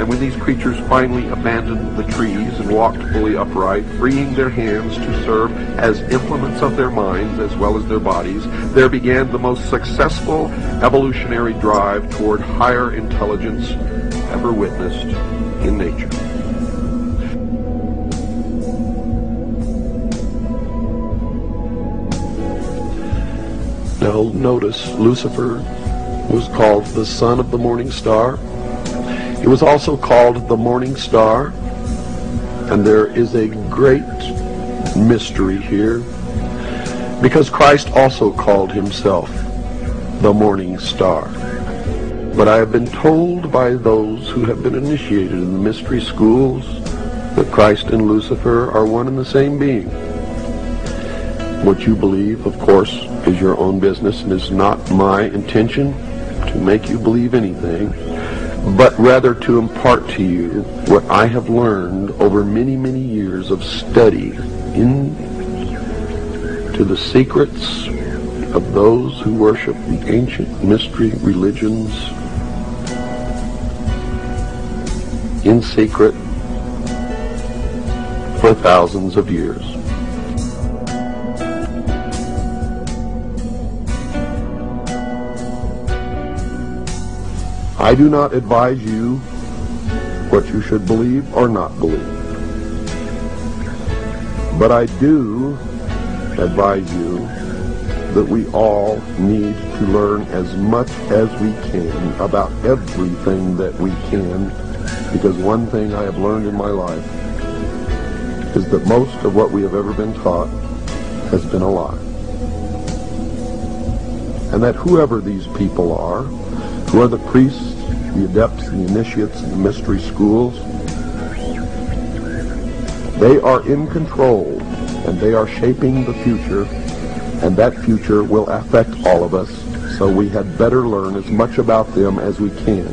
And when these creatures finally abandoned the trees and walked fully upright, freeing their hands to serve as implements of their minds as well as their bodies, there began the most successful evolutionary drive toward higher intelligence ever witnessed in nature. Now notice, Lucifer was called the son of the morning star. He was also called the morning star, and there is a great mystery here, because Christ also called himself the morning star. But I have been told by those who have been initiated in the mystery schools that Christ and Lucifer are one and the same being. What you believe, of course, is your own business, and is not my intention to make you believe anything, but rather to impart to you what I have learned over many, many years of study into the secrets of those who worship the ancient mystery religions in secret for thousands of years. I do not advise you what you should believe or not believe. But I do advise you that we all need to learn as much as we can about everything that we can, because one thing I have learned in my life is that most of what we have ever been taught has been a lie. And that whoever these people are, who are the priests, the adepts, the initiates, and the mystery schools, they are in control, and they are shaping the future, and that future will affect all of us, so we had better learn as much about them as we can.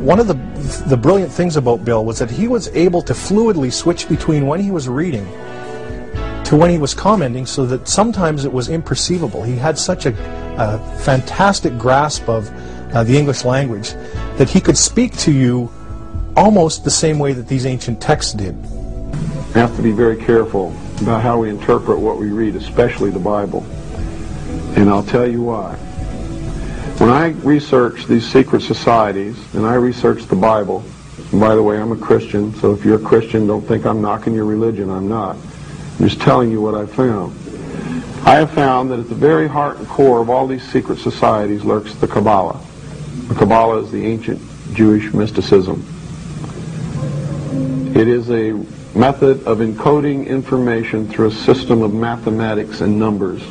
One of the brilliant things about Bill was that he was able to fluidly switch between when he was reading to when he was commenting, so that sometimes it was imperceivable. He had such a fantastic grasp of the English language that he could speak to you almost the same way that these ancient texts did. We have to be very careful about how we interpret what we read, especially the Bible. And I'll tell you why. When I research these secret societies, and I research the Bible, and by the way, I'm a Christian, so if you're a Christian, don't think I'm knocking your religion. I'm not. I'm just telling you what I found. I have found that at the very heart and core of all these secret societies lurks the Kabbalah. The Kabbalah is the ancient Jewish mysticism. It is a method of encoding information through a system of mathematics and numbers.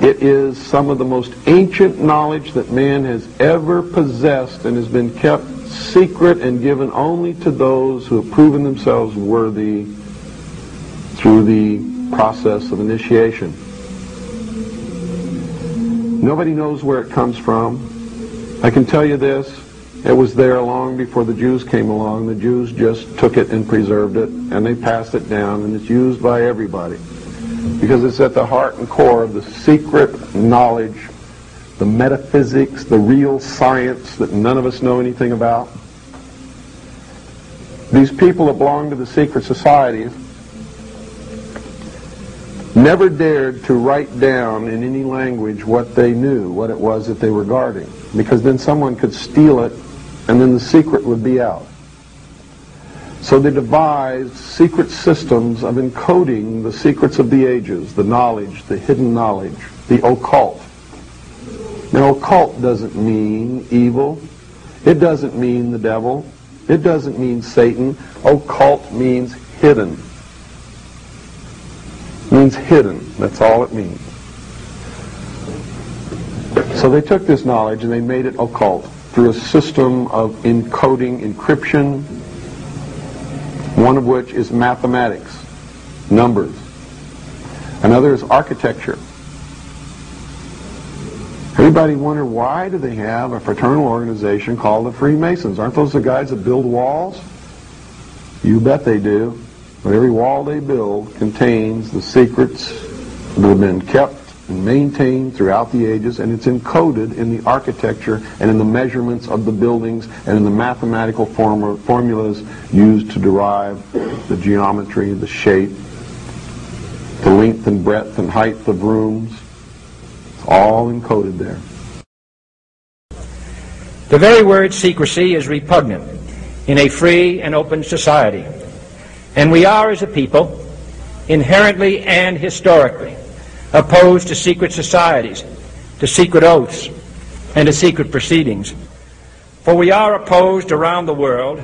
It is some of the most ancient knowledge that man has ever possessed, and has been kept secret and given only to those who have proven themselves worthy through the process of initiation. Nobody knows where it comes from. I can tell you this, it was there long before the Jews came along. The Jews just took it and preserved it, and they passed it down, and it's used by everybody, because it's at the heart and core of the secret knowledge, the metaphysics, the real science that none of us know anything about. These people that belong to the secret societies never dared to write down in any language what they knew, what it was that they were guarding, because then someone could steal it, and then the secret would be out. So they devised secret systems of encoding the secrets of the ages, the knowledge, the hidden knowledge, the occult. Now, occult doesn't mean evil. It doesn't mean the devil. It doesn't mean Satan. Occult means hidden. It means hidden. That's all it means. So they took this knowledge and they made it occult through a system of encoding, encryption, one of which is mathematics, numbers. Another is architecture. Everybody wonder, why do they have a fraternal organization called the Freemasons? Aren't those the guys that build walls? You bet they do. But every wall they build contains the secrets that have been kept and maintained throughout the ages, and it's encoded in the architecture and in the measurements of the buildings and in the mathematical formulas used to derive the geometry, the shape, the length and breadth and height of rooms. It's all encoded there. The very word secrecy is repugnant in a free and open society, and we are, as a people, inherently and historically opposed to secret societies, to secret oaths, and to secret proceedings. For we are opposed around the world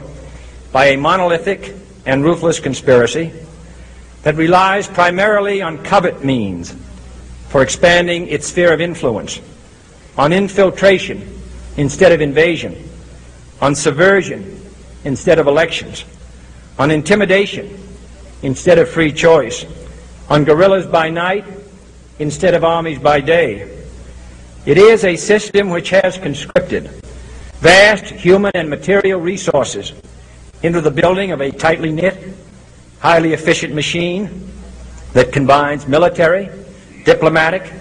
by a monolithic and ruthless conspiracy that relies primarily on covert means for expanding its sphere of influence, on infiltration instead of invasion, on subversion instead of elections, on intimidation instead of free choice, on guerrillas by night instead of armies by day. It is a system which has conscripted vast human and material resources into the building of a tightly knit, highly efficient machine that combines military, diplomatic,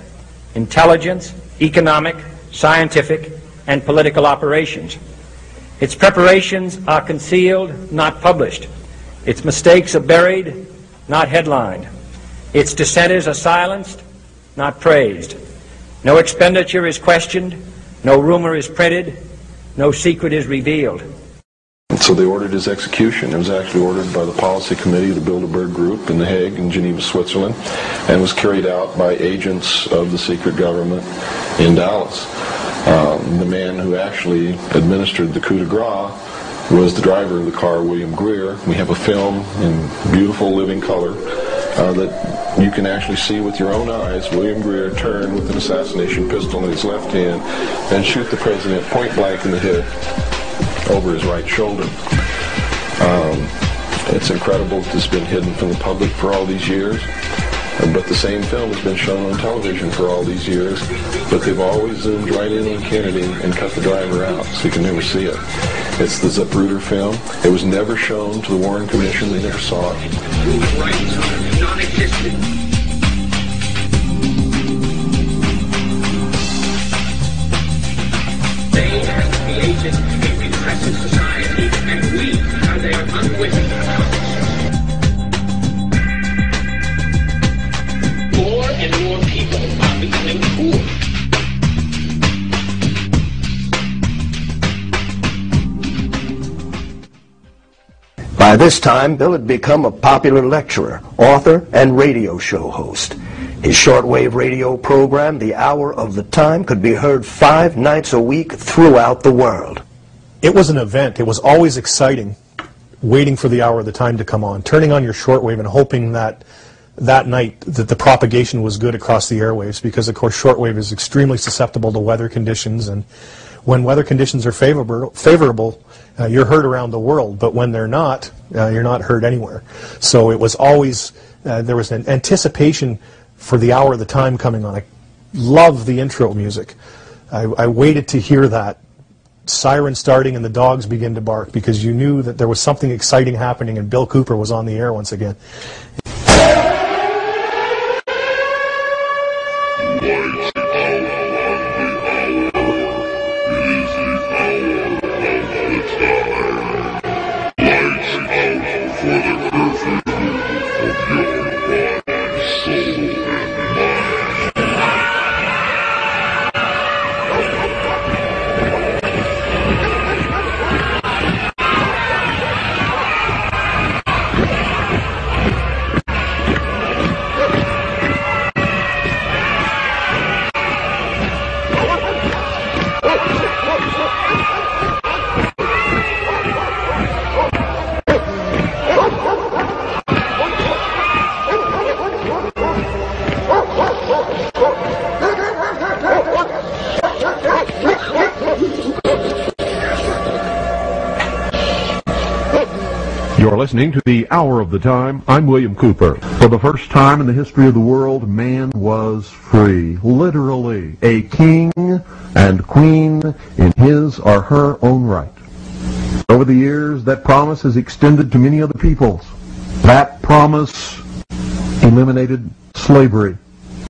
intelligence, economic, scientific, and political operations. Its preparations are concealed, not published. Its mistakes are buried, not headlined. Its dissenters are silenced, not praised. No expenditure is questioned, no rumor is printed, no secret is revealed. So they ordered his execution. It was actually ordered by the policy committee of the Bilderberg Group in The Hague in Geneva, Switzerland, and was carried out by agents of the secret government in Dallas. The man who actually administered the coup de grace was the driver of the car, William Greer. We have a film in beautiful living color that you can actually see with your own eyes William Greer turn with an assassination pistol in his left hand and shoot the president point blank in the head over his right shoulder. It's incredible that this has been hidden from the public for all these years, but the same film has been shown on television for all these years, but they've always zoomed right in on Kennedy and cut the driver out, so you can never see it. It's the Zapruder film. It was never shown to the Warren Commission. They never saw it. Rights are non-existent. They are the agents in repressive society, and we are their unwitting accomplices. More and more people are becoming poor. By this time, Bill had become a popular lecturer, author, and radio show host. His shortwave radio program, The Hour of the Time, could be heard 5 nights a week throughout the world. It was an event. It was always exciting, waiting for the hour of the time to come on, turning on your shortwave and hoping that that night that the propagation was good across the airwaves, because of course shortwave is extremely susceptible to weather conditions, and when weather conditions are favorable, you're heard around the world, but when they're not, you're not heard anywhere. So it was always, there was an anticipation for the hour of the time coming on. I love the intro music. I waited to hear that siren starting and the dogs begin to bark, because you knew that there was something exciting happening and Bill Cooper was on the air once again. You're listening to The Hour of the Time. I'm William Cooper. For the first time in the history of the world, man was free. Literally, a king and queen in his or her own right. Over the years, that promise has extended to many other peoples. That promise eliminated slavery.